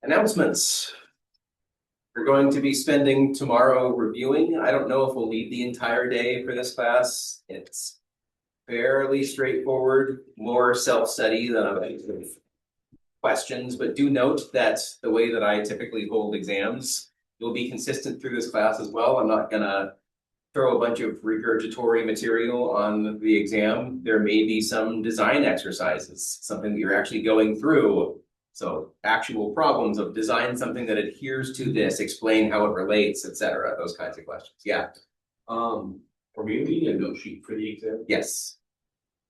Announcements. We're going to be spending tomorrow reviewing. I don't know if we'll need the entire day for this class. It's fairly straightforward, more self-study than a bunch of questions, but do note that the way that I typically hold exams will be consistent through this class as well. I'm not gonna throw a bunch of regurgitory material on the exam. There may be some design exercises, something that you're actually going through. So actual problems of design something that adheres to this, explain how it relates, etc. Those kinds of questions. Yeah. For me, we need a note sheet for the exam. Yes.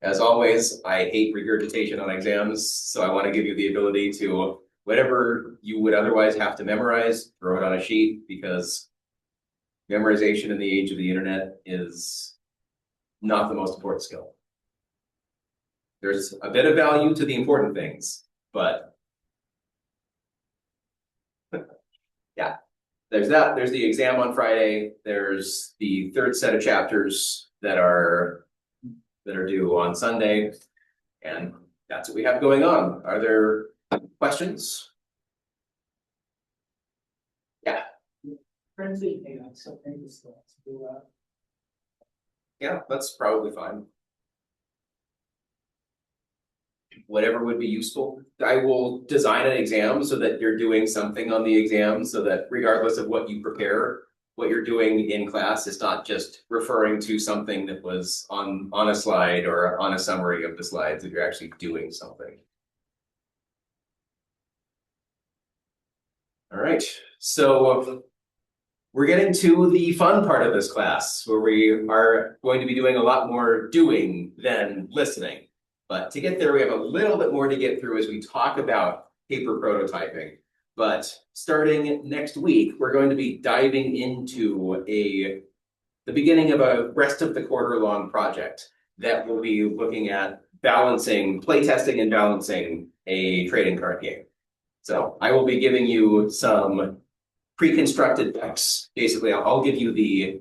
As always, I hate regurgitation on exams, so I want to give you the ability to, whatever you would otherwise have to memorize, throw it on a sheet, because memorization in the age of the internet is not the most important skill. There's a bit of value to the important things, but yeah, there's that. There's the exam on Friday. There's the third set of chapters that are due on Sunday, and that's what we have going on. Are there questions? Yeah. Yeah, that's probably fine. Whatever would be useful. I will design an exam so that you're doing something on the exam, so that regardless of what you prepare, what you're doing in class is not just referring to something that was on a slide or on a summary of the slides, that you're actually doing something. All right, so we're getting to the fun part of this class, where we are going to be doing a lot more doing than listening. But to get there, we have a little bit more to get through as we talk about paper prototyping. But starting next week, we're going to be diving into the beginning of a rest of the quarter long project that will be looking at balancing, playtesting and balancing a trading card game. So I will be giving you some pre-constructed decks. Basically, I'll give you the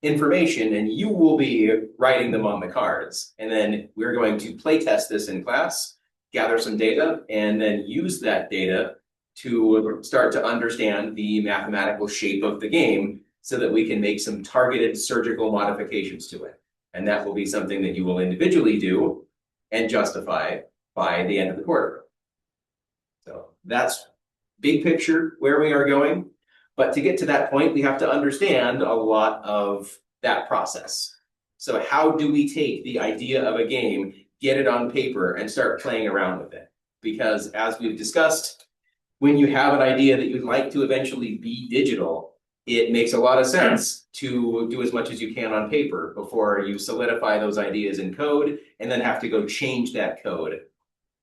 information and you will be writing them on the cards. And then we're going to play test this in class, gather some data, and then use that data to start to understand the mathematical shape of the game so that we can make some targeted surgical modifications to it. And that will be something that you will individually do and justify by the end of the quarter. So that's big picture where we are going. But to get to that point, we have to understand a lot of that process. So how do we take the idea of a game, get it on paper, and start playing around with it? Because as we've discussed, when you have an idea that you'd like to eventually be digital, it makes a lot of sense to do as much as you can on paper before you solidify those ideas in code and then have to go change that code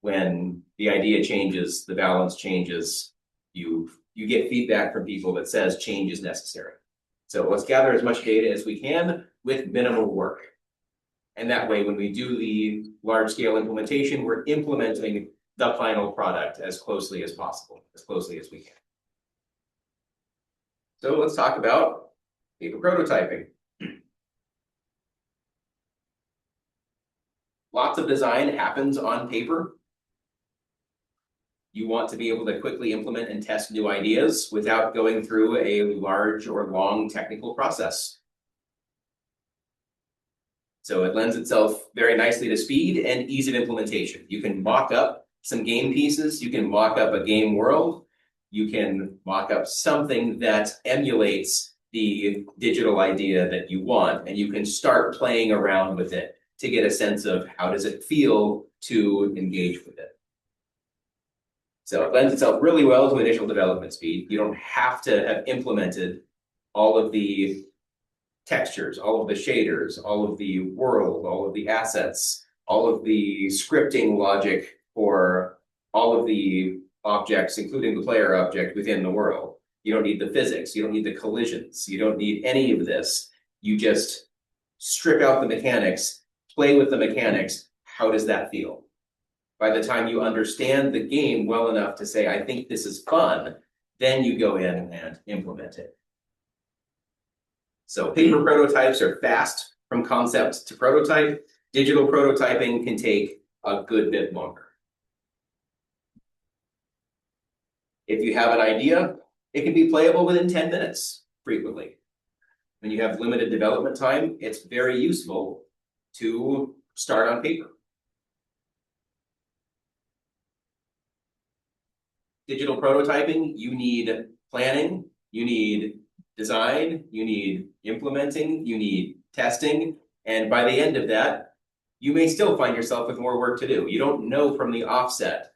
when the idea changes, the balance changes, you get feedback from people that says change is necessary. So let's gather as much data as we can with minimal work. And that way, when we do the large-scale implementation, we're implementing the final product as closely as possible, as closely as we can. So let's talk about paper prototyping. Lots of design happens on paper. You want to be able to quickly implement and test new ideas without going through a large or long technical process. So it lends itself very nicely to speed and ease of implementation. You can mock up some game pieces, you can mock up a game world, you can mock up something that emulates the digital idea that you want, and you can start playing around with it to get a sense of how does it feel to engage with it. So it lends itself really well to initial development speed. You don't have to have implemented all of the textures, all of the shaders, all of the world, all of the assets, all of the scripting logic for all of the objects, including the player object within the world. You don't need the physics. You don't need the collisions. You don't need any of this. You just strip out the mechanics, play with the mechanics. How does that feel? By the time you understand the game well enough to say, I think this is fun, then you go in and implement it. So paper prototypes are fast from concept to prototype. Digital prototyping can take a good bit longer. If you have an idea, it can be playable within 10 minutes frequently. When you have limited development time, it's very useful to start on paper. Digital prototyping, you need planning, you need design, you need implementing, you need testing, and by the end of that, you may still find yourself with more work to do. You don't know from the onset,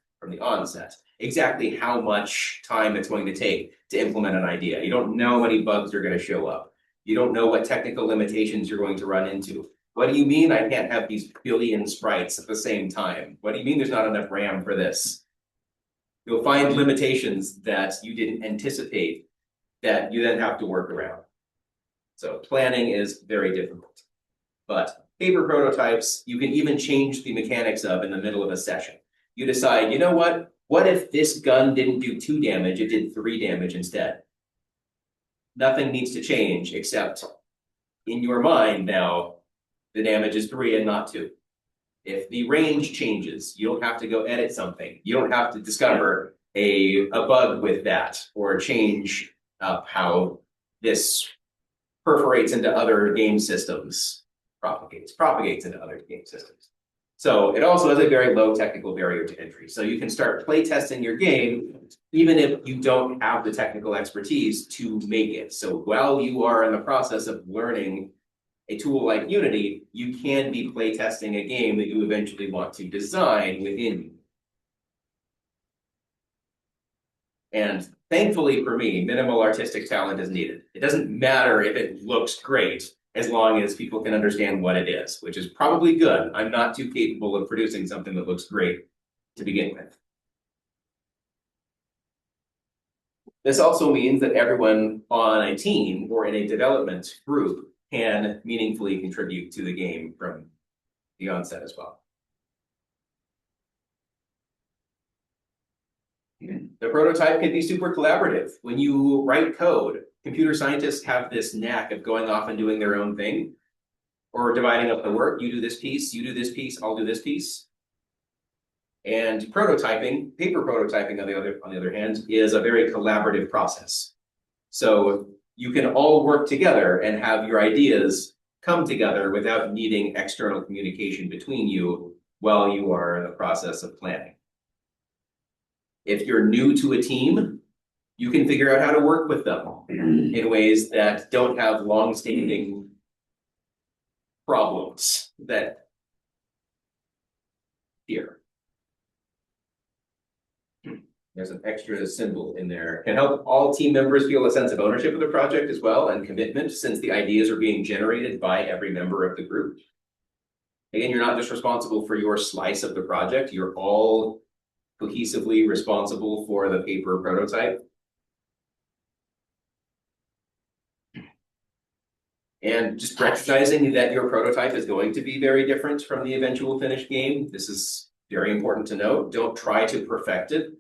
exactly how much time it's going to take to implement an idea. You don't know how many bugs are going to show up. You don't know what technical limitations you're going to run into. What do you mean I can't have these billion sprites at the same time? What do you mean there's not enough RAM for this? You'll find limitations that you didn't anticipate that you then have to work around. So planning is very difficult. But paper prototypes, you can even change the mechanics of in the middle of a session. You decide, you know what? What if this gun didn't do 2 damage, it did 3 damage instead? Nothing needs to change except in your mind now, the damage is 3 and not 2. If the range changes, you don't have to go edit something. You don't have to discover a bug with that or change up how this perforates into other game systems, propagates into other game systems. So it also has a very low technical barrier to entry. So you can start play testing your game, even if you don't have the technical expertise to make it. So while you are in the process of learning a tool like Unity, you can be play testing a game that you eventually want to design within you. And thankfully for me, minimal artistic talent is needed. It doesn't matter if it looks great, as long as people can understand what it is, which is probably good. I'm not too capable of producing something that looks great to begin with. This also means that everyone on a team or in a development group can meaningfully contribute to the game from the onset as well. The prototype can be super collaborative. When you write code, computer scientists have this knack of going off and doing their own thing, or dividing up the work. You do this piece, you do this piece, I'll do this piece. And prototyping, paper prototyping on the other hand, is a very collaborative process. So you can all work together and have your ideas come together without needing external communication between you while you are in the process of planning. If you're new to a team, you can figure out how to work with them in ways that don't have long-standing problems that here. There's an extra symbol in there. Can help all team members feel a sense of ownership of the project as well and commitment, since the ideas are being generated by every member of the group. Again, you're not just responsible for your slice of the project, you're all cohesively responsible for the paper prototype. And just recognizing that your prototype is going to be very different from the eventual finished game. This is very important to note. Don't try to perfect it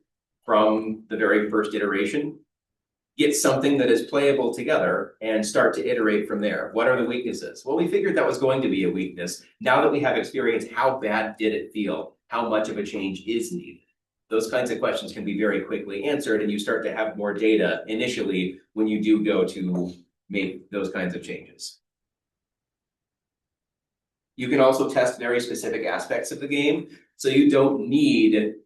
from the very first iteration. Get something that is playable together and start to iterate from there. What are the weaknesses? Well, we figured that was going to be a weakness. Now that we have experience, how bad did it feel? How much of a change is needed? Those kinds of questions can be very quickly answered, and you start to have more data initially when you do go to make those kinds of changes. You can also test very specific aspects of the game, so you don't need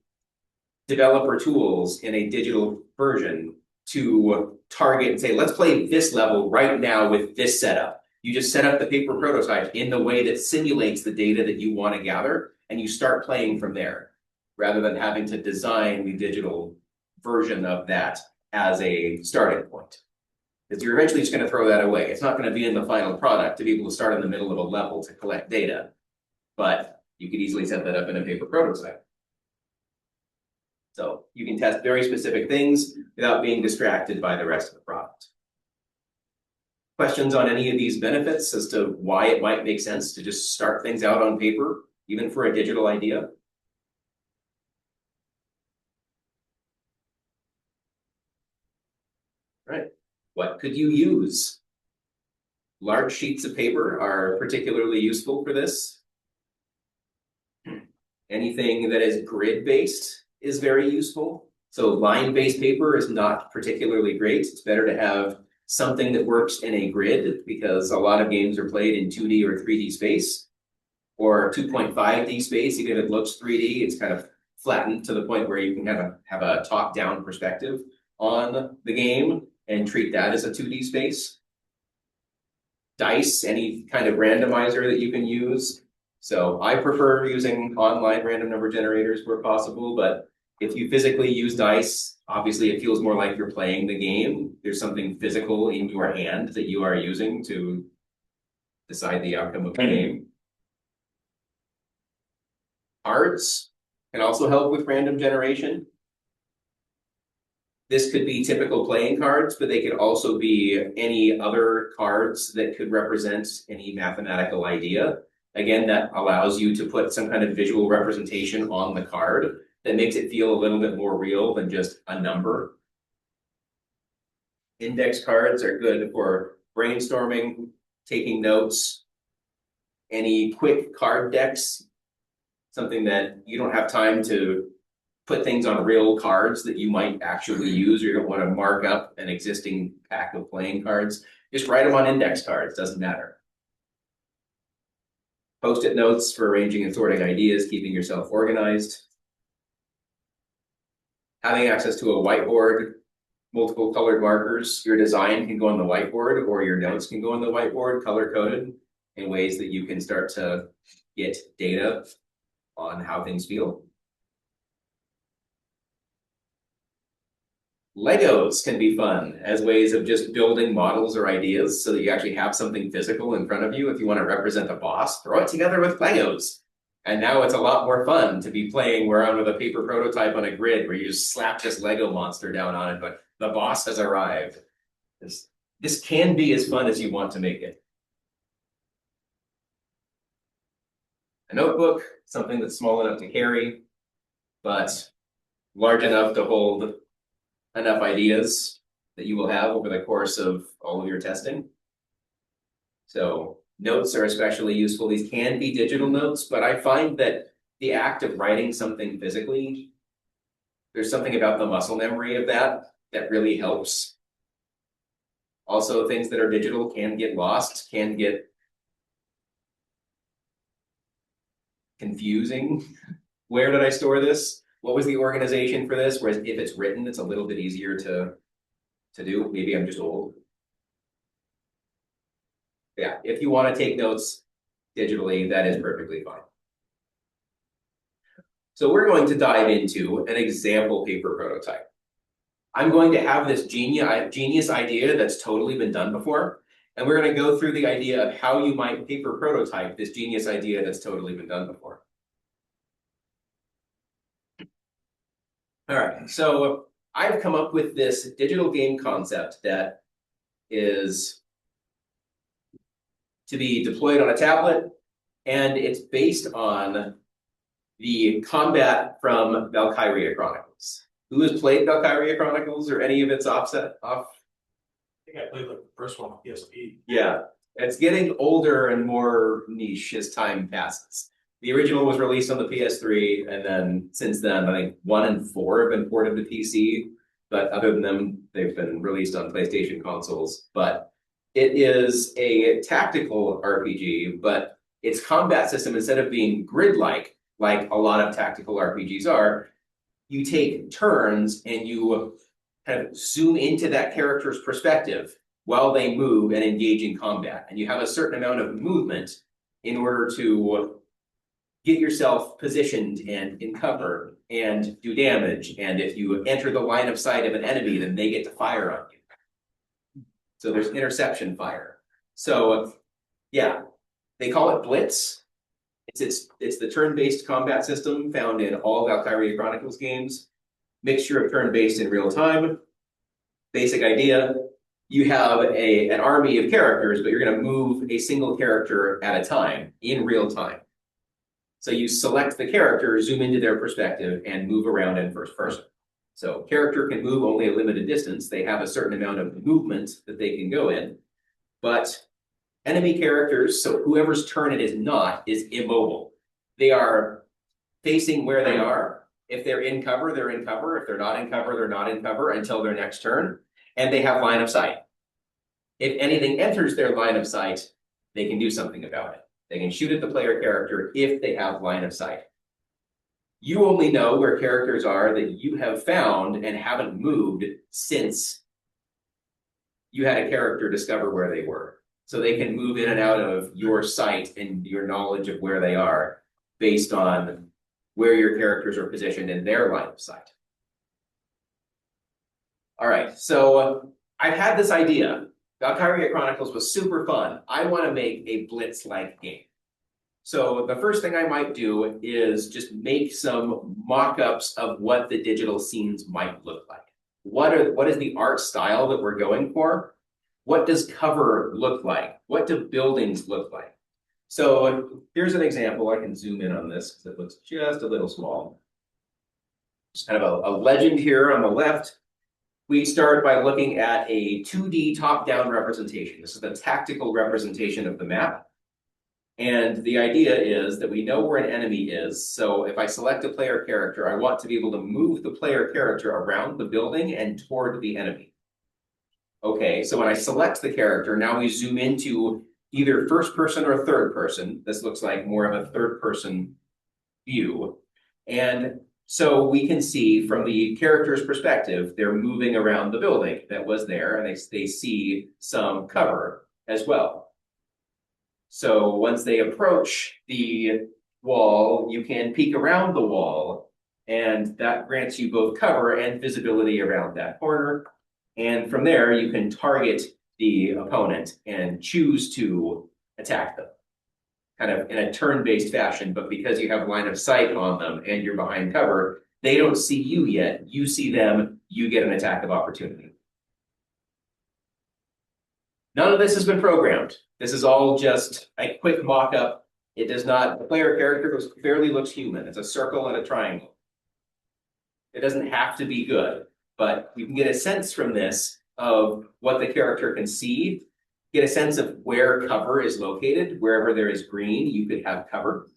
developer tools in a digital version to target and say, let's play this level right now with this setup. You just set up the paper prototype in the way that simulates the data that you want to gather, and you start playing from there, rather than having to design the digital version of that as a starting point. Because you're eventually just going to throw that away. It's not going to be in the final product to be able to start in the middle of a level to collect data, but you could easily set that up in a paper prototype. So you can test very specific things without being distracted by the rest of the product. Questions on any of these benefits as to why it might make sense to just start things out on paper, even for a digital idea? Right. What could you use? Large sheets of paper are particularly useful for this. Anything that is grid-based is very useful. So line-based paper is not particularly great. It's better to have something that works in a grid because a lot of games are played in 2D or 3D space or 2.5D space. Even if it looks 3D, it's kind of flattened to the point where you can have a top-down perspective on the game and treat that as a 2D space. Dice, any kind of randomizer that you can use. So I prefer using online random number generators where possible, but if you physically use dice, obviously it feels more like you're playing the game. There's something physical in your hand that you are using to decide the outcome of the game. Cards can also help with random generation. This could be typical playing cards, but they could also be any other cards that could represent any mathematical idea. Again, that allows you to put some kind of visual representation on the card that makes it feel a little bit more real than just a number. Index cards are good for brainstorming, taking notes, any quick card decks, something that you don't have time to put things on real cards that you might actually use, or you don't want to mark up an existing pack of playing cards. Just write them on index cards, doesn't matter. Post-it notes for arranging and sorting ideas, keeping yourself organized. Having access to a whiteboard, multiple colored markers. Your design can go on the whiteboard or your notes can go on the whiteboard, color-coded in ways that you can start to get data on how things feel. Legos can be fun as ways of just building models or ideas so that you actually have something physical in front of you. If you want to represent a boss, throw it together with Legos. And now it's a lot more fun to be playing around with a paper prototype on a grid where you just slap this Lego monster down on it, but the boss has arrived. This can be as fun as you want to make it. A notebook, something that's small enough to carry, but large enough to hold enough ideas that you will have over the course of all of your testing. So notes are especially useful. These can be digital notes, but I find that the act of writing something physically, there's something about the muscle memory of that that really helps. Also, things that are digital can get lost, can get confusing. Where did I store this? What was the organization for this? Whereas if it's written, it's a little bit easier to do. Maybe I'm just old. Yeah, if you want to take notes digitally, that is perfectly fine. So we're going to dive into an example paper prototype. I'm going to have this genius idea that's totally been done before, and we're going to go through the idea of how you might paper prototype this genius idea that's totally been done before. All right, so I've come up with this digital game concept that is to be deployed on a tablet, and it's based on the combat from Valkyria Chronicles. Who has played Valkyria Chronicles or any of its offset? I think I played the first one on PSP. Yeah, it's getting older and more niche as time passes. The original was released on the PS3, and then since then, I think 1 and 4 have been ported to PC. But other than them, they've been released on PlayStation consoles. But it is a tactical RPG, but its combat system, instead of being grid-like, like a lot of tactical RPGs are, you take turns and you kind of zoom into that character's perspective while they move and engage in combat. And you have a certain amount of movement in order to get yourself positioned and in cover and do damage. And if you enter the line of sight of an enemy, then they get to fire on you. So there's interception fire. So yeah, they call it Blitz. It's the turn-based combat system found in all Valkyria Chronicles games. Mixture of turn-based and real time. Basic idea, you have an army of characters, but you're going to move a single character at a time in real time. So you select the character, zoom into their perspective, and move around in first person. So character can move only a limited distance. They have a certain amount of movement that they can go in. But enemy characters, so whoever's turn it is not, is immobile. They are facing where they are, If they're in cover, they're in cover. If they're not in cover, they're not in cover until their next turn. And they have line of sight. If anything enters their line of sight, they can do something about it. They can shoot at the player character if they have line of sight. You only know where characters are that you have found and haven't moved since you had a character discover where they were. So they can move in and out of your sight and your knowledge of where they are based on where your characters are positioned in their line of sight. All right, so I've had this idea. Valkyria Chronicles was super fun. I want to make a Blitz-like game. So the first thing I might do is just make some mock-ups of what the digital scenes might look like. What is the art style that we're going for? What does cover look like? What do buildings look like? So here's an example. I can zoom in on this because it looks just a little small. Just kind of a legend here on the left. We start by looking at a 2D top-down representation. This is the tactical representation of the map. And the idea is that we know where an enemy is. So if I select a player character, I want to be able to move the player character around the building and toward the enemy. Okay, so when I select the character, now we zoom into either first person or third person. This looks like more of a third person view. And so we can see from the character's perspective, they're moving around the building that was there, and they see some cover as well. So once they approach the wall, you can peek around the wall, and that grants you both cover and visibility around that corner. And from there, you can target the opponent and choose to attack them, kind of in a turn-based fashion. But because you have line of sight on them and you're behind cover, they don't see you yet. You see them, you get an attack of opportunity. None of this has been programmed. This is all just a quick mock-up. It does not, the player character barely looks human. It's a circle and a triangle. It doesn't have to be good, but you can get a sense from this of what the character can see, get a sense of where cover is located. Wherever there is green, you could have cover.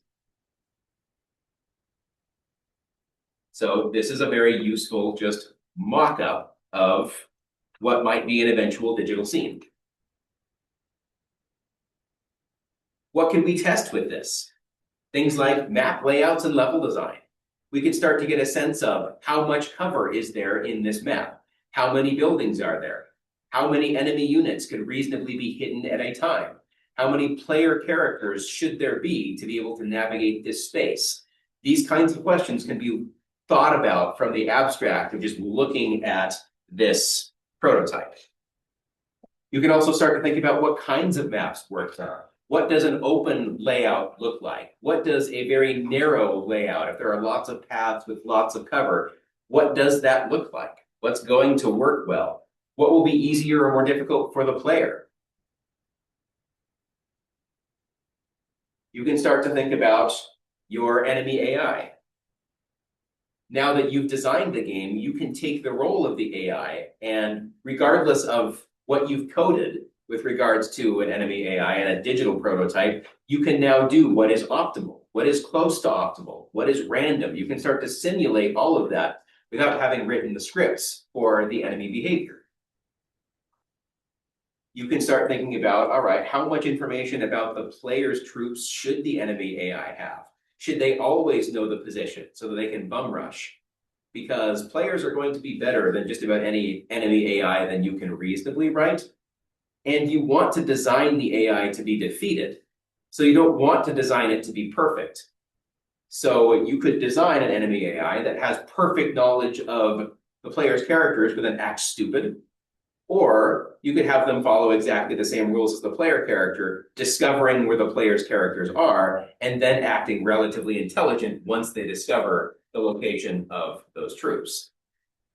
So this is a very useful just mock-up of what might be an eventual digital scene. What can we test with this? Things like map layouts and level design. We can start to get a sense of how much cover is there in this map. How many buildings are there? How many enemy units could reasonably be hidden at a time? How many player characters should there be to be able to navigate this space? These kinds of questions can be thought about from the abstract of just looking at this prototype. You can also start to think about what kinds of maps work there. What does an open layout look like? What does a very narrow layout, if there are lots of paths with lots of cover, what does that look like? What's going to work well? What will be easier or more difficult for the player? You can start to think about your enemy AI. Now that you've designed the game, you can take the role of the AI, and regardless of what you've coded with regards to an enemy AI and a digital prototype, you can now do what is optimal, what is close to optimal, what is random. You can start to simulate all of that without having written the scripts for the enemy behavior. You can start thinking about, all right, how much information about the player's troops should the enemy AI have? Should they always know the position so that they can bum rush? Because players are going to be better than just about any enemy AI than you can reasonably write. And you want to design the AI to be defeated. So you don't want to design it to be perfect. So you could design an enemy AI that has perfect knowledge of the player's characters but then acts stupid. Or you could have them follow exactly the same rules as the player character, discovering where the player's characters are, and then acting relatively intelligent once they discover the location of those troops.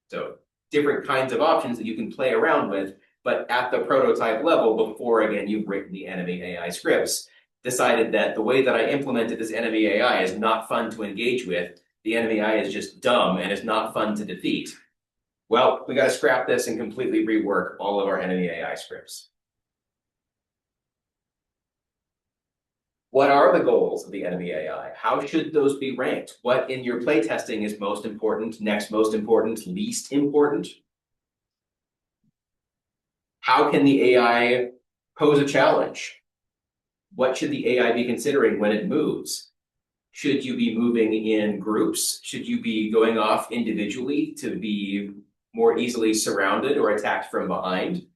So different kinds of options that you can play around with, but at the prototype level, before, again, you've written the enemy AI scripts, decided that the way that I implemented this enemy AI is not fun to engage with. The enemy AI is just dumb and is not fun to defeat. Well, we got to scrap this and completely rework all of our enemy AI scripts. What are the goals of the enemy AI? How should those be ranked? What in your playtesting is most important, next most important, least important? How can the AI pose a challenge? What should the AI be considering when it moves? Should you be moving in groups? Should you be going off individually to be more easily surrounded or attacked from behind?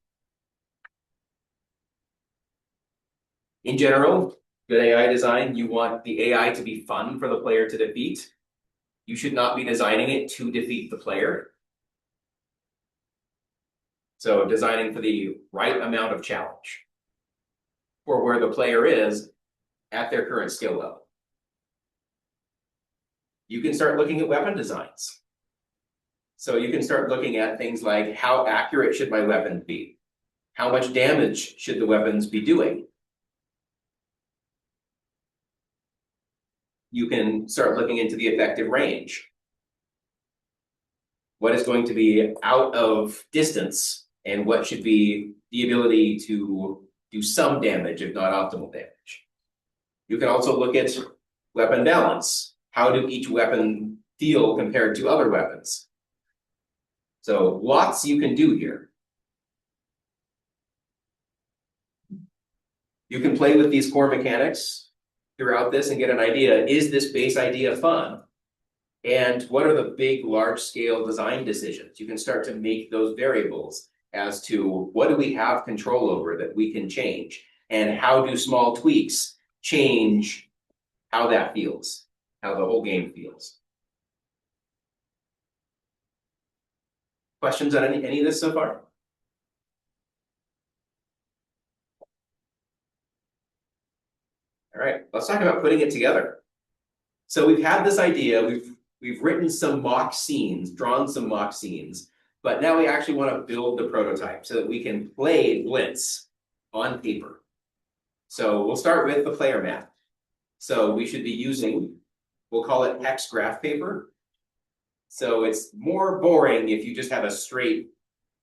In general, good AI design, you want the AI to be fun for the player to defeat. You should not be designing it to defeat the player. So designing for the right amount of challenge for where the player is at their current skill level. You can start looking at weapon designs. So you can start looking at things like, how accurate should my weapon be? How much damage should the weapons be doing? You can start looking into the effective range. What is going to be out of distance and what should be the ability to do some damage, if not optimal damage. You can also look at weapon balance. How do each weapon feel compared to other weapons? So lots you can do here. You can play with these core mechanics throughout this and get an idea, is this base idea fun? And what are the big, large-scale design decisions? You can start to make those variables as to what do we have control over that we can change? And how do small tweaks change how that feels, how the whole game feels? Questions on any of this so far? All right, let's talk about putting it together. So we've had this idea, we've written some mock scenes, drawn some mock scenes, but now we actually want to build the prototype so that we can play Blitz on paper. So we'll start with the player map. So we should be using, we'll call it hex graph paper. So it's more boring if you just have a straight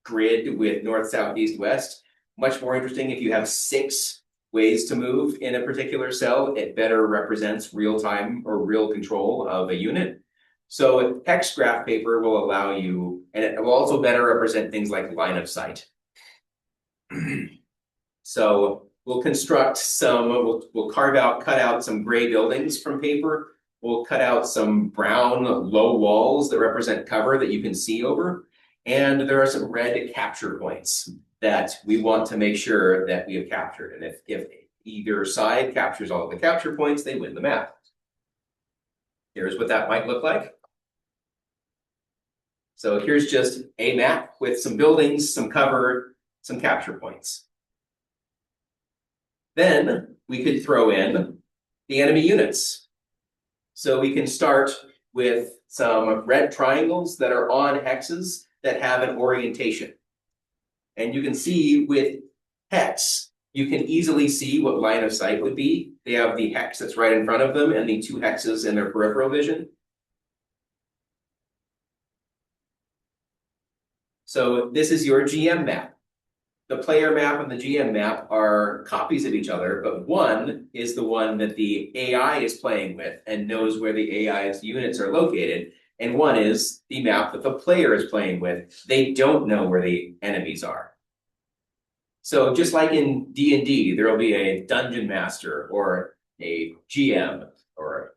grid with north, south, east, west. Much more interesting if you have 6 ways to move in a particular cell. It better represents real time or real control of a unit. So hex graph paper will allow you, and it will also better represent things like line of sight. So we'll construct some, we'll cut out some gray buildings from paper. We'll cut out some brown low walls that represent cover that you can see over. And there are some red capture points that we want to make sure that we have captured. And if either side captures all of the capture points, they win the map. Here's what that might look like. So here's just a map with some buildings, some cover, some capture points. Then we could throw in the enemy units. So we can start with some red triangles that are on hexes that have an orientation. And you can see with hex, you can easily see what line of sight would be. They have the hex that's right in front of them and the 2 hexes in their peripheral vision. So this is your GM map. The player map and the GM map are copies of each other, but one is the one that the AI is playing with and knows where the AI's units are located. And one is the map that the player is playing with. They don't know where the enemies are. So just like in D&D, there will be a dungeon master or a GM or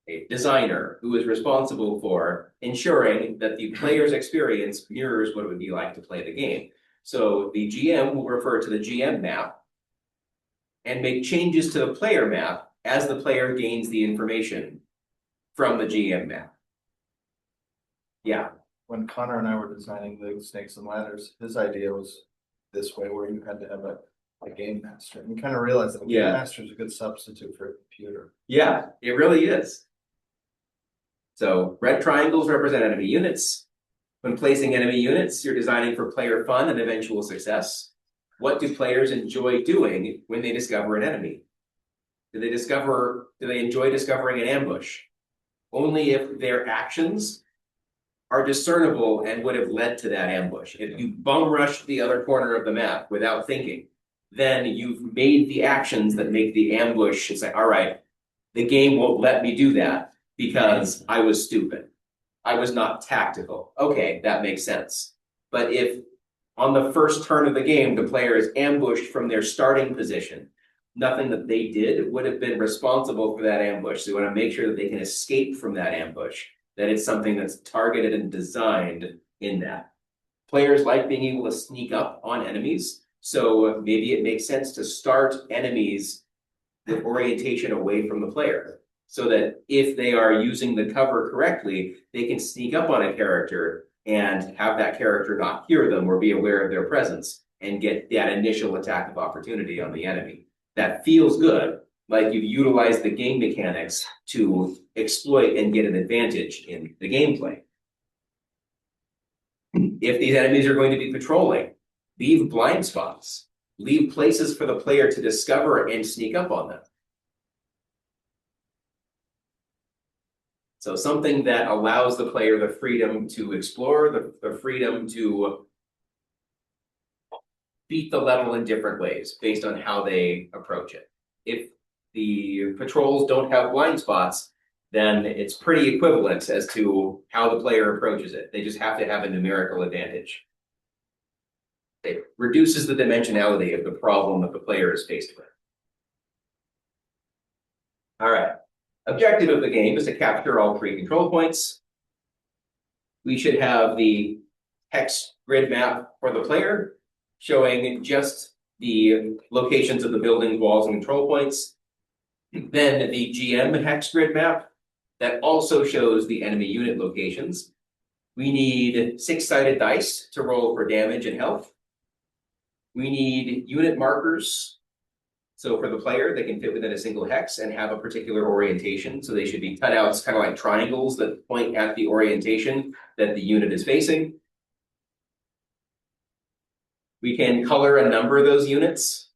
a designer who is responsible for ensuring that the player's experience mirrors what it would be like to play the game. So the GM will refer to the GM map and make changes to the player map as the player gains the information from the GM map. Yeah. When Connor and I were designing the Snakes and Ladders, his idea was this way, where you had to have a game master. And we kind of realized that a game master is a good substitute for a computer. Yeah, it really is. So red triangles represent enemy units. When placing enemy units, you're designing for player fun and eventual success. What do players enjoy doing when they discover an enemy? Do they enjoy discovering an ambush? Only if their actions are discernible and would have led to that ambush. If you bum rushed the other corner of the map without thinking, then you've made the actions that make the ambush. It's like, all right, the game won't let me do that because I was stupid. I was not tactical. Okay, that makes sense. But if on the first turn of the game, the player is ambushed from their starting position, nothing that they did would have been responsible for that ambush. So you want to make sure that they can escape from that ambush, that it's something that's targeted and designed in that. Players like being able to sneak up on enemies. So maybe it makes sense to start enemies with orientation away from the player, so that if they are using the cover correctly, they can sneak up on a character and have that character not hear them or be aware of their presence and get that initial attack of opportunity on the enemy. That feels good, like you've utilized the game mechanics to exploit and get an advantage in the gameplay. If these enemies are going to be patrolling, leave blind spots, leave places for the player to discover and sneak up on them. So something that allows the player the freedom to explore, the freedom to beat the level in different ways based on how they approach it. If the patrols don't have blind spots, then it's pretty equivalent as to how the player approaches it. They just have to have a numerical advantage. It reduces the dimensionality of the problem that the player is faced with. All right. Objective of the game is to capture all 3 control points. We should have the hex grid map for the player, showing just the locations of the buildings, walls, and control points. Then the GM hex grid map that also shows the enemy unit locations. We need 6-sided dice to roll for damage and health. We need unit markers. So for the player, they can fit within a single hex and have a particular orientation. So they should be cutouts, kind of like triangles that point at the orientation that the unit is facing. We can color and number those units,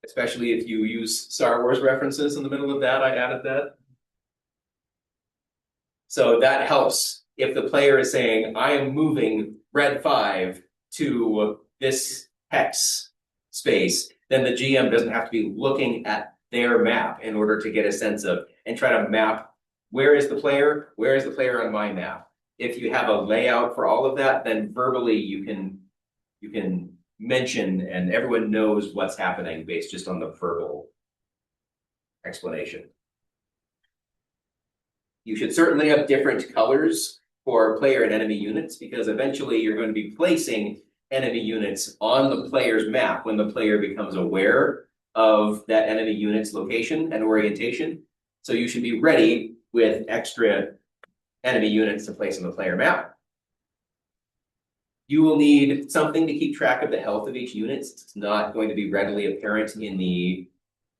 especially if you use Star Wars references in the middle of that. I added that. So that helps if the player is saying, I am moving red 5 to this hex space, then the GM doesn't have to be looking at their map in order to get a sense of and try to map where is the player on my map. If you have a layout for all of that, then verbally you can mention and everyone knows what's happening based just on the verbal explanation. You should certainly have different colors for player and enemy units, because eventually you're going to be placing enemy units on the player's map when the player becomes aware of that enemy unit's location and orientation. So you should be ready with extra enemy units to place on the player map. You will need something to keep track of the health of each unit. It's not going to be readily apparent in the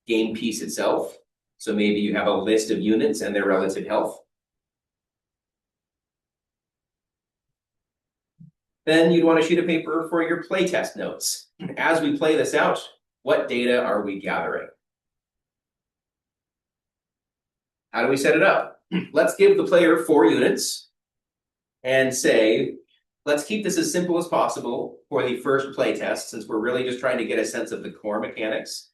game piece itself. So maybe you have a list of units and their relative health. Then you'd want a sheet of paper for your playtest notes. As we play this out, what data are we gathering? How do we set it up? Let's give the player 4 units and say, let's keep this as simple as possible for the first playtest, since we're really just trying to get a sense of the core mechanics.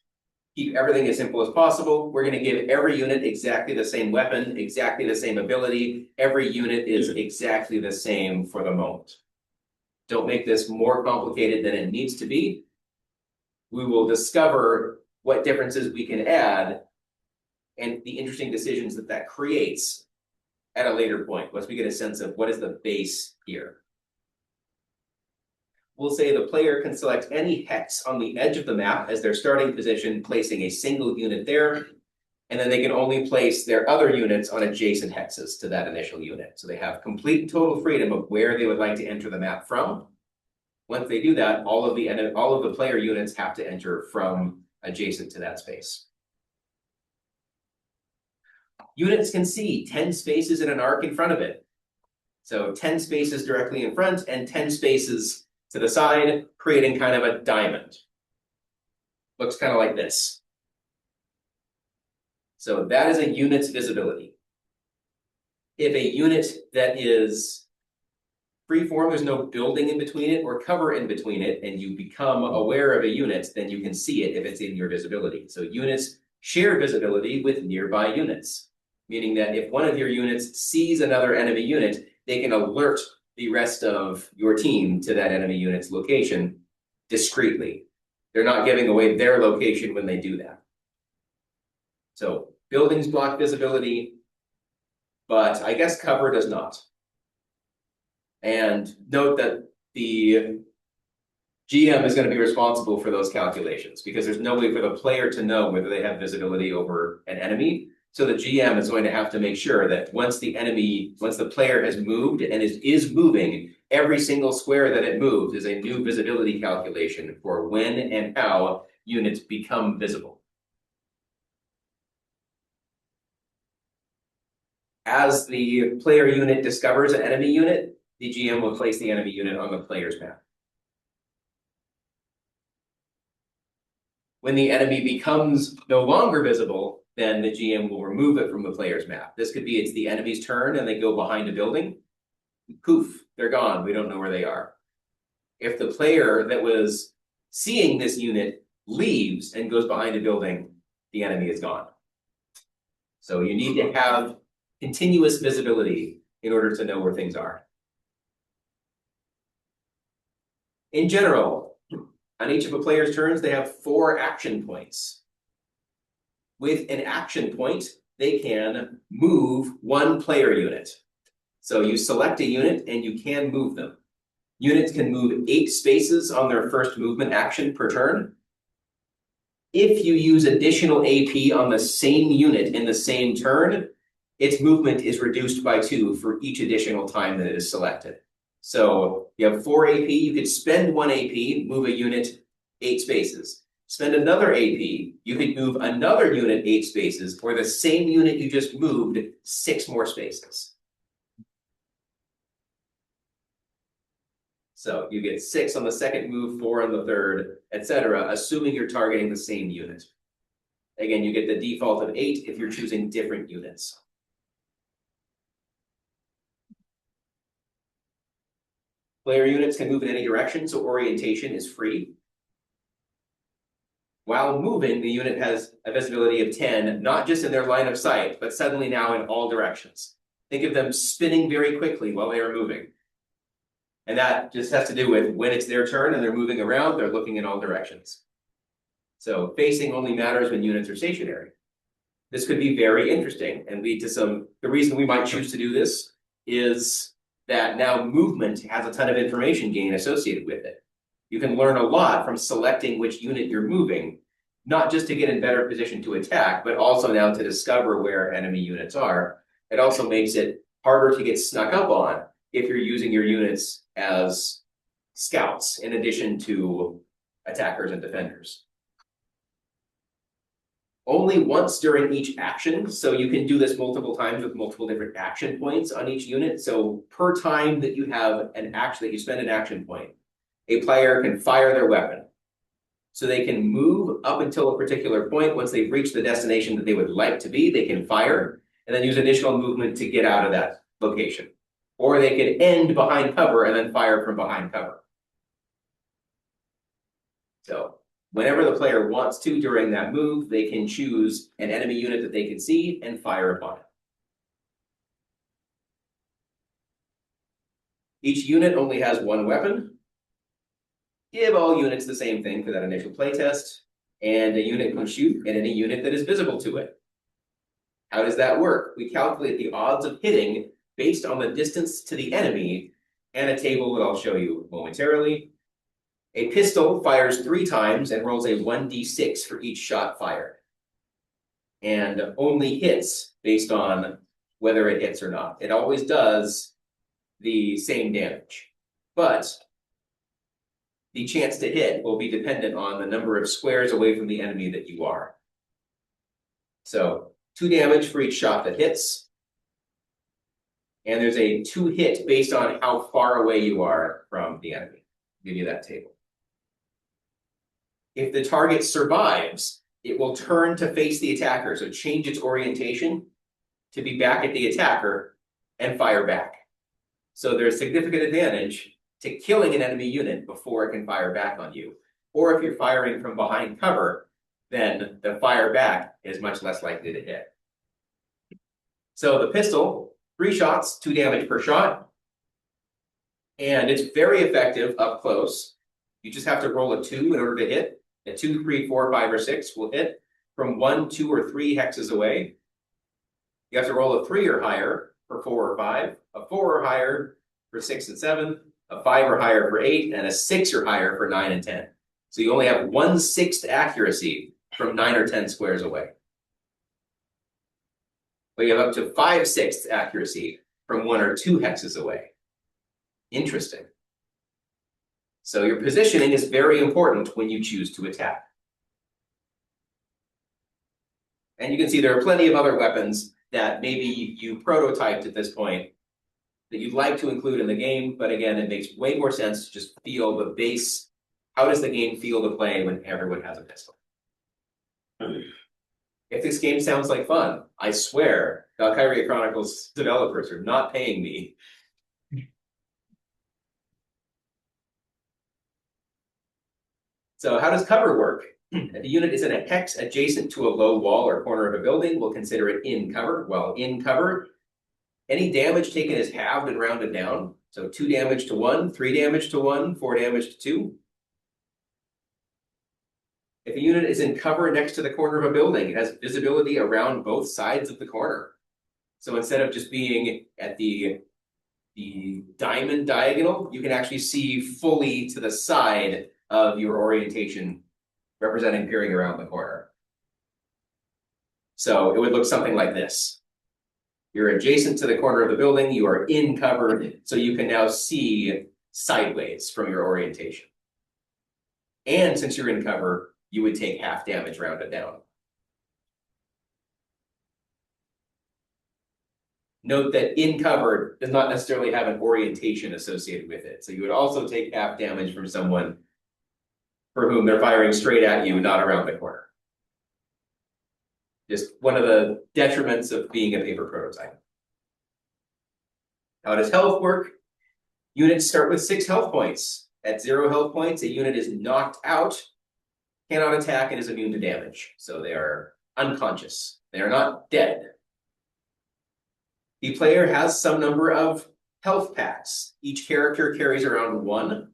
Keep everything as simple as possible. We're going to give every unit exactly the same weapon, exactly the same ability. Every unit is exactly the same for the moment. Don't make this more complicated than it needs to be. We will discover what differences we can add and the interesting decisions that that creates at a later point, once we get a sense of what is the base here. We'll say the player can select any hex on the edge of the map as their starting position, placing a single unit there, and then they can only place their other units on adjacent hexes to that initial unit. So they have complete and total freedom of where they would like to enter the map from. Once they do that, all of the player units have to enter from adjacent to that space. Units can see 10 spaces in an arc in front of it. So 10 spaces directly in front and 10 spaces to the side, creating kind of a diamond. Looks kind of like this. So that is a unit's visibility. If a unit that is free form, there's no building in between it or cover in between it, and you become aware of a unit, then you can see it if it's in your visibility. So units share visibility with nearby units, meaning that if one of your units sees another enemy unit, they can alert the rest of your team to that enemy unit's location discreetly. They're not giving away their location when they do that. So buildings block visibility, but I guess cover does not. And note that the GM is going to be responsible for those calculations because there's no way for the player to know whether they have visibility over an enemy. So the GM is going to have to make sure that once the player has moved and is moving, every single square that it moves is a new visibility calculation for when and how units become visible. As the player unit discovers an enemy unit, the GM will place the enemy unit on the player's map. When the enemy becomes no longer visible, then the GM will remove it from the player's map. This could be it's the enemy's turn and they go behind a building. Poof, they're gone. We don't know where they are. If the player that was seeing this unit leaves and goes behind a building, the enemy is gone. So you need to have continuous visibility in order to know where things are. In general, on each of a player's turns, they have 4 action points. With an action point, they can move 1 player unit. So you select a unit and you can move them. Units can move 8 spaces on their first movement action per turn. If you use additional AP on the same unit in the same turn, its movement is reduced by 2 for each additional time that it is selected. So you have 4 AP, you could spend 1 AP, move a unit 8 spaces. Spend another AP, you could move another unit 8 spaces, or the same unit you just moved 6 more spaces. So you get 6 on the second move, 4 on the third, etc., assuming you're targeting the same unit. Again, you get the default of 8 if you're choosing different units. Player units can move in any direction, so orientation is free. While moving, the unit has a visibility of 10, not just in their line of sight, but suddenly now in all directions. Think of them spinning very quickly while they are moving. And that just has to do with when it's their turn and they're moving around, they're looking in all directions. So facing only matters when units are stationary. This could be very interesting and lead to the reason we might choose to do this is that now movement has a ton of information gain associated with it. You can learn a lot from selecting which unit you're moving, not just to get in better position to attack, but also now to discover where enemy units are. It also makes it harder to get snuck up on if you're using your units as scouts in addition to attackers and defenders. Only once during each action, so you can do this multiple times with multiple different action points on each unit. So per time that you have an action, that you spend an action point, a player can fire their weapon. So they can move up until a particular point. Once they've reached the destination that they would like to be, they can fire and then use additional movement to get out of that location. Or they could end behind cover and then fire from behind cover. So whenever the player wants to during that move, they can choose an enemy unit that they can see and fire upon it. Each unit only has 1 weapon. Give all units the same thing for that initial playtest, and a unit can shoot at any unit that is visible to it. How does that work? We calculate the odds of hitting based on the distance to the enemy and a table that I'll show you momentarily. A pistol fires 3 times and rolls a 1d6 for each shot fired, and only hits based on whether it hits or not. It always does the same damage, but the chance to hit will be dependent on the number of squares away from the enemy that you are. So 2 damage for each shot that hits, and there's a 2 hit based on how far away you are from the enemy. I'll give you that table. If the target survives, it will turn to face the attacker, so change its orientation to be back at the attacker and fire back. So there's significant advantage to killing an enemy unit before it can fire back on you. Or if you're firing from behind cover, then the fire back is much less likely to hit. So the pistol, 3 shots, 2 damage per shot. And it's very effective up close. You just have to roll a 2 in order to hit. A 2, 3, 4, 5, or 6 will hit from 1, 2, or 3 hexes away. You have to roll a 3 or higher for 4 or 5, a 4 or higher for 6 and 7, a 5 or higher for 8, and a 6 or higher for 9 and 10. So you only have 1/6 accuracy from 9 or 10 squares away. But you have up to 5/6 accuracy from 1 or 2 hexes away. Interesting. So your positioning is very important when you choose to attack. And you can see there are plenty of other weapons that maybe you prototyped at this point that you'd like to include in the game, but again, it makes way more sense to just feel the base. How does the game feel to play when everyone has a pistol? If this game sounds like fun, I swear, Valkyria Chronicles developers are not paying me. So how does cover work? If the unit is in a hex adjacent to a low wall or corner of a building, we'll consider it in cover. Well, in cover, any damage taken is halved and rounded down. So 2 damage to 1, 3 damage to 1, 4 damage to 2. If a unit is in cover next to the corner of a building, it has visibility around both sides of the corner. So instead of just being at the diamond diagonal, you can actually see fully to the side of your orientation, representing peering around the corner. So it would look something like this. You're adjacent to the corner of the building, you are in cover, so you can now see sideways from your orientation. And since you're in cover, you would take half damage rounded down. Note that in cover does not necessarily have an orientation associated with it. So you would also take half damage from someone for whom they're firing straight at you, not around the corner. Just one of the detriments of being a paper prototype. How does health work? Units start with 6 health points. At 0 health points, a unit is knocked out, cannot attack, and is immune to damage. So they are unconscious. They are not dead. The player has some number of health packs. Each character carries around 1.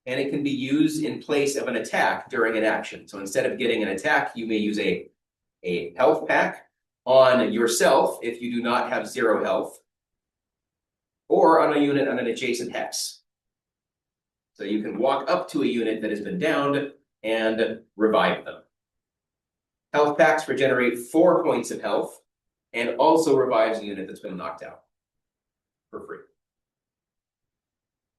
And it can be used in place of an attack during an action. So instead of getting an attack, you may use a health pack on yourself if you do not have 0 health, or on a unit on an adjacent hex. So you can walk up to a unit that has been downed and revive them. Health packs regenerate 4 points of health and also revives a unit that's been knocked out for free.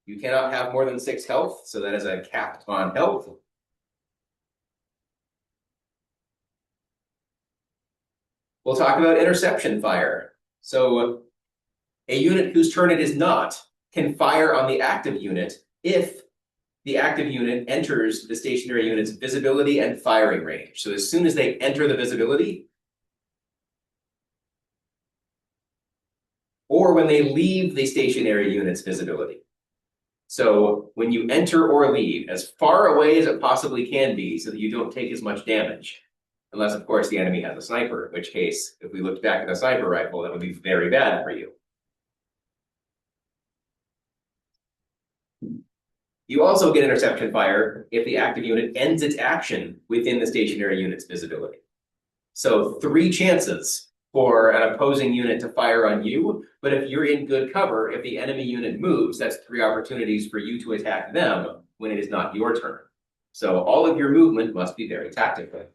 You cannot have more than 6 health, so that is a cap on health. We'll talk about interception fire. So a unit whose turn it is not can fire on the active unit if the active unit enters the stationary unit's visibility and firing range. So as soon as they enter the visibility, or when they leave the stationary unit's visibility. So when you enter or leave, as far away as it possibly can be so that you don't take as much damage. Unless, of course, the enemy has a sniper, in which case, if we looked back at a sniper rifle, that would be very bad for you. You also get interception fire if the active unit ends its action within the stationary unit's visibility. So 3 chances for an opposing unit to fire on you, but if you're in good cover, if the enemy unit moves, that's 3 opportunities for you to attack them when it is not your turn. So all of your movement must be very tactical.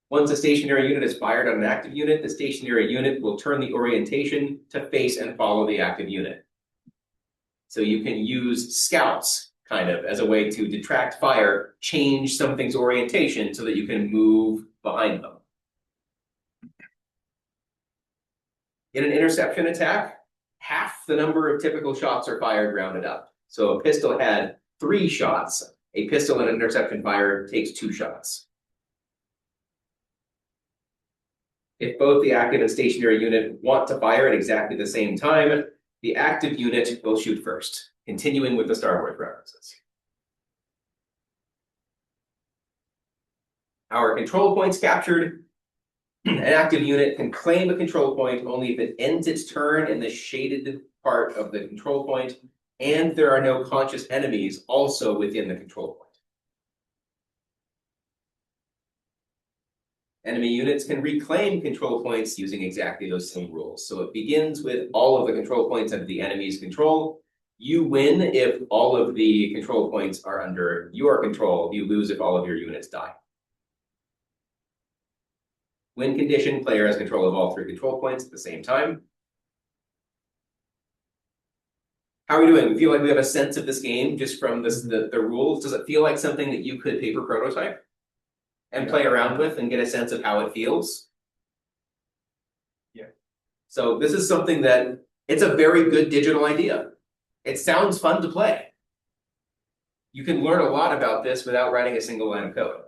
Once a stationary unit is fired on an active unit, the stationary unit will turn the orientation to face and follow the active unit. So you can use scouts kind of as a way to detract fire, change something's orientation so that you can move behind them. In an interception attack, half the number of typical shots are fired rounded up. So a pistol had 3 shots. A pistol in an interception fire takes 2 shots. If both the active and stationary unit want to fire at exactly the same time, the active unit will shoot first, continuing with the Star Wars references. Our control points captured. An active unit can claim a control point only if it ends its turn in the shaded part of the control point, and there are no conscious enemies also within the control point. Enemy units can reclaim control points using exactly those same rules. So it begins with all of the control points under the enemy's control. You win if all of the control points are under your control. You lose if all of your units die. Win condition, player has control of all 3 control points at the same time. How are we doing? We feel like we have a sense of this game just from this, the rules. Does it feel like something that you could paper prototype and play around with and get a sense of how it feels? Yeah. So this is something that, it's a very good digital idea. It sounds fun to play. You can learn a lot about this without writing a single line of code.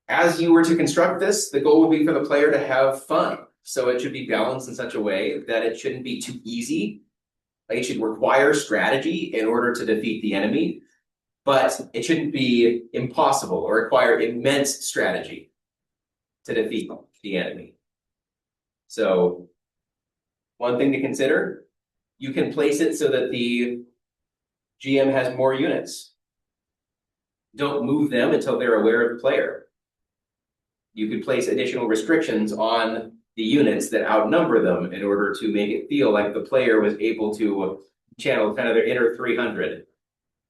As you were to construct this, the goal would be for the player to have fun. So it should be balanced in such a way that it shouldn't be too easy. Like, it should require strategy in order to defeat the enemy, but it shouldn't be impossible or require immense strategy to defeat the enemy. So one thing to consider, you can place it so that the GM has more units. Don't move them until they're aware of the player. You could place additional restrictions on the units that outnumber them in order to make it feel like the player was able to channel kind of their inner 300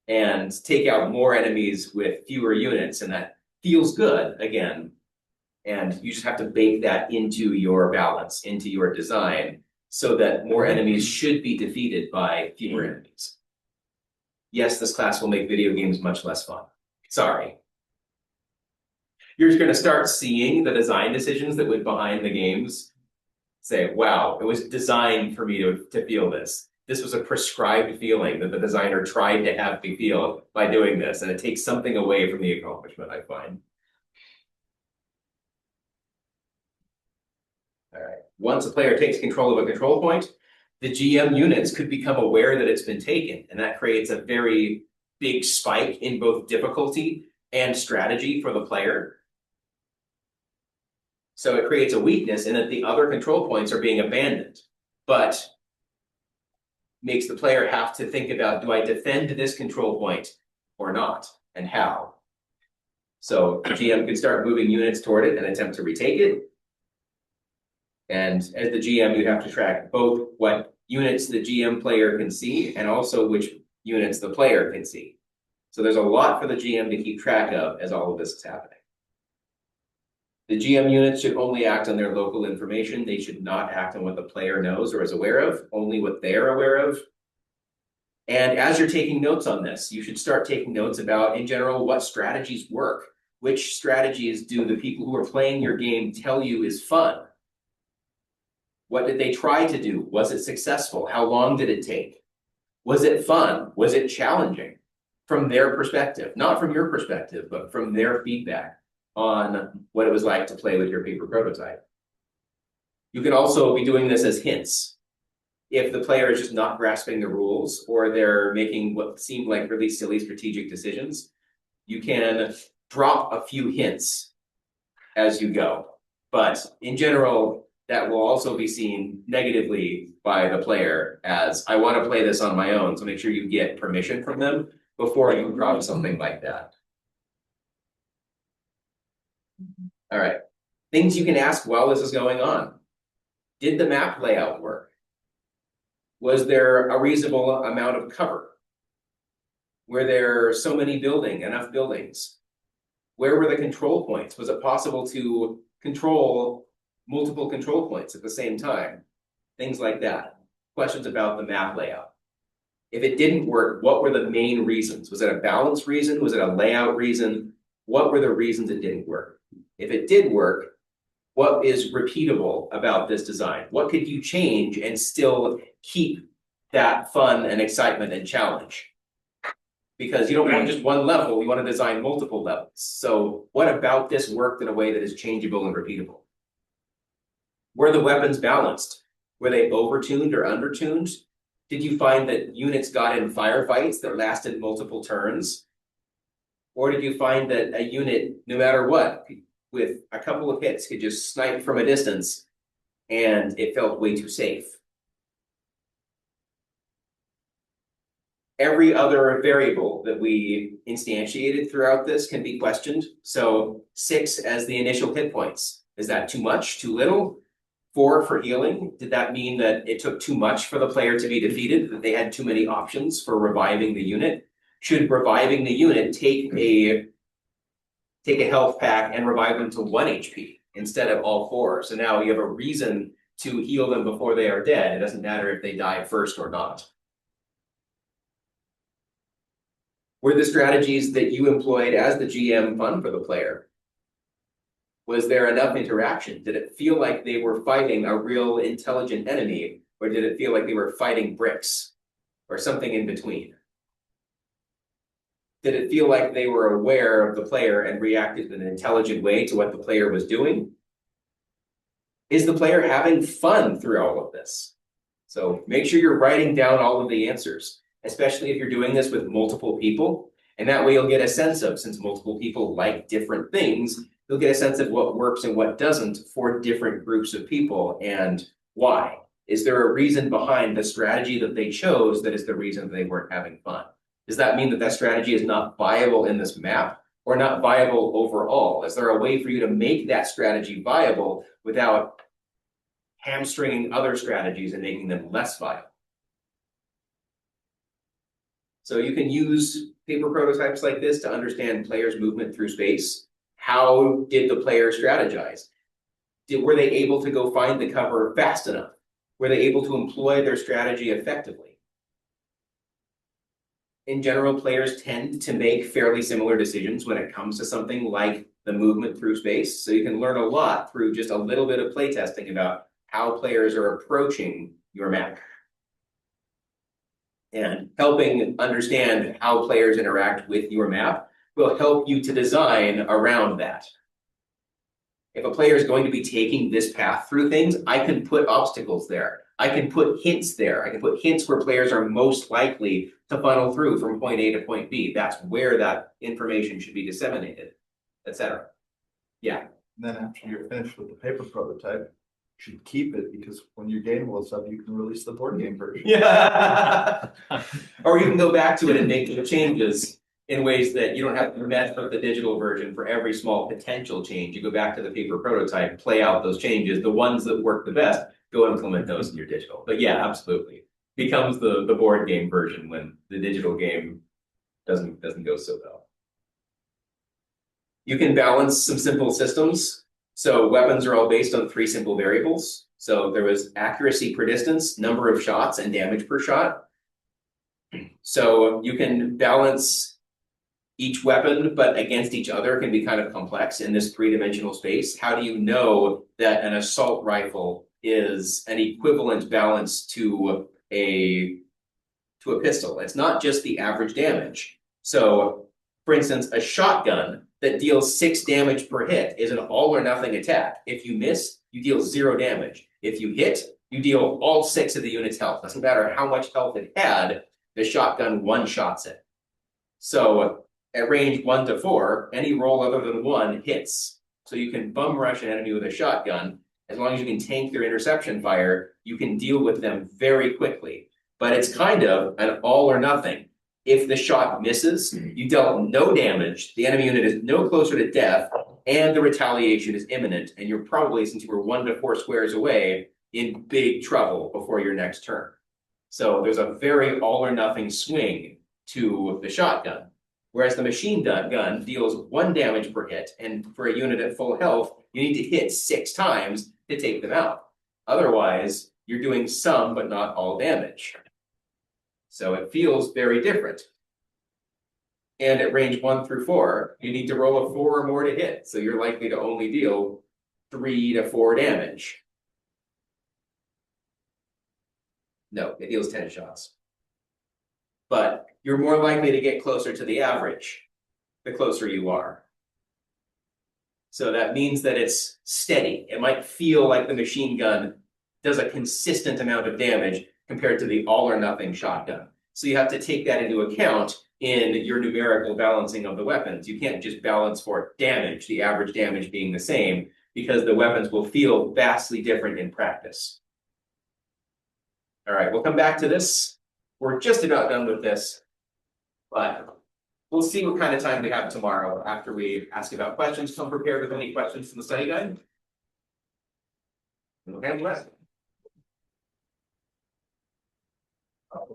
and take out more enemies with fewer units, and that feels good again. And you just have to bake that into your balance, into your design, so that more enemies should be defeated by fewer enemies. Yes, this class will make video games much less fun. Sorry. You're just going to start seeing the design decisions that went behind the games. Say, wow, it was designed for me to feel this. This was a prescribed feeling that the designer tried to have me feel by doing this, and it takes something away from the accomplishment, I find. All right. Once a player takes control of a control point, the GM units could become aware that it's been taken, and that creates a very big spike in both difficulty and strategy for the player. So it creates a weakness in that the other control points are being abandoned, but makes the player have to think about, do I defend this control point or not, and how? So the GM can start moving units toward it and attempt to retake it. And as the GM, you have to track both what units the GM player can see and also which units the player can see. So there's a lot for the GM to keep track of as all of this is happening. The GM units should only act on their local information. They should not act on what the player knows or is aware of, only what they're aware of. And as you're taking notes on this, you should start taking notes about, in general, what strategies work. Which strategies do the people who are playing your game tell you is fun? What did they try to do? Was it successful? How long did it take? Was it fun? Was it challenging? From their perspective, not from your perspective, but from their feedback on what it was like to play with your paper prototype. You can also be doing this as hints. If the player is just not grasping the rules or they're making what seem like really silly strategic decisions, you can drop a few hints as you go. But in general, that will also be seen negatively by the player as, I want to play this on my own, so make sure you get permission from them before you drop something like that. All right, things you can ask while this is going on. Did the map layout work? Was there a reasonable amount of cover? Were there so many enough buildings? Where were the control points? Was it possible to control multiple control points at the same time? Things like that. Questions about the map layout. If it didn't work, what were the main reasons? Was it a balance reason? Was it a layout reason? What were the reasons it didn't work? If it did work, what is repeatable about this design? What could you change and still keep that fun and excitement and challenge? Because you don't want just one level, you want to design multiple levels. So what about this worked in a way that is changeable and repeatable? Were the weapons balanced? Were they overtuned or undertuned? Did you find that units got in firefights that lasted multiple turns? Or did you find that a unit, no matter what, with a couple of hits could just snipe from a distance and it felt way too safe? Every other variable that we instantiated throughout this can be questioned. So 6 as the initial hit points. Is that too much, too little? 4 for healing. Did that mean that it took too much for the player to be defeated, that they had too many options for reviving the unit? Should reviving the unit take a health pack and revive them to 1 HP instead of all 4? So now you have a reason to heal them before they are dead. It doesn't matter if they die first or not. Were the strategies that you employed as the GM fun for the player? Was there enough interaction? Did it feel like they were fighting a real intelligent enemy, or did it feel like they were fighting bricks or something in between? Did it feel like they were aware of the player and reacted in an intelligent way to what the player was doing? Is the player having fun through all of this? So make sure you're writing down all of the answers, especially if you're doing this with multiple people. And that way you'll get a sense of, since multiple people like different things, you'll get a sense of what works and what doesn't for different groups of people and why. Is there a reason behind the strategy that they chose that is the reason they weren't having fun? Does that mean that that strategy is not viable in this map or not viable overall? Is there a way for you to make that strategy viable without hamstringing other strategies and making them less viable? So you can use paper prototypes like this to understand players' movement through space. How did the player strategize? Were they able to go find the cover fast enough? Were they able to employ their strategy effectively? In general, players tend to make fairly similar decisions when it comes to something like the movement through space. So you can learn a lot through just a little bit of playtesting about how players are approaching your map. And helping understand how players interact with your map will help you to design around that. If a player is going to be taking this path through things, I can put obstacles there. I can put hints there. I can put hints where players are most likely to funnel through from point A to point B. That's where that information should be disseminated, etc. Yeah. And then after you're finished with the paper prototype, you should keep it because when your game blows up, you can release the board game version. Yeah. Or you can go back to it and make the changes in ways that you don't have to mess with the digital version for every small potential change. You go back to the paper prototype, play out those changes. The ones that work the best, go implement those in your digital. But yeah, absolutely. Becomes the board game version when the digital game doesn't go so well. You can balance some simple systems. So weapons are all based on 3 simple variables. So there was accuracy per distance, number of shots, and damage per shot. So you can balance each weapon, but against each other can be kind of complex in this 3-dimensional space. How do you know that an assault rifle is an equivalent balance to a pistol? It's not just the average damage. So, for instance, a shotgun that deals 6 damage per hit is an all or nothing attack. If you miss, you deal 0 damage. If you hit, you deal all 6 of the unit's health. Doesn't matter how much health it had, the shotgun one-shots it. So at range 1 to 4, any roll other than 1 hits. So you can bum rush an enemy with a shotgun. As long as you can tank their interception fire, you can deal with them very quickly. But it's kind of an all or nothing. If the shot misses, you dealt no damage, the enemy unit is no closer to death, and the retaliation is imminent, and you're probably, since you were 1 to 4 squares away, in big trouble before your next turn. So there's a very all or nothing swing to the shotgun. Whereas the machine gun deals 1 damage per hit, and for a unit at full health, you need to hit 6 times to take them out. Otherwise, you're doing some but not all damage. So it feels very different. And at range 1 through 4, you need to roll a 4 or more to hit, so you're likely to only deal 3 to 4 damage. No, it deals 10 shots. But you're more likely to get closer to the average the closer you are. So that means that it's steady. It might feel like the machine gun does a consistent amount of damage compared to the all or nothing shotgun. So you have to take that into account in your numerical balancing of the weapons. You can't just balance for damage, the average damage being the same, because the weapons will feel vastly different in practice. All right, we'll come back to this. We're just about done with this, but we'll see what kind of time we have tomorrow after we ask about questions. Come prepared with any questions from the study guide. Okay,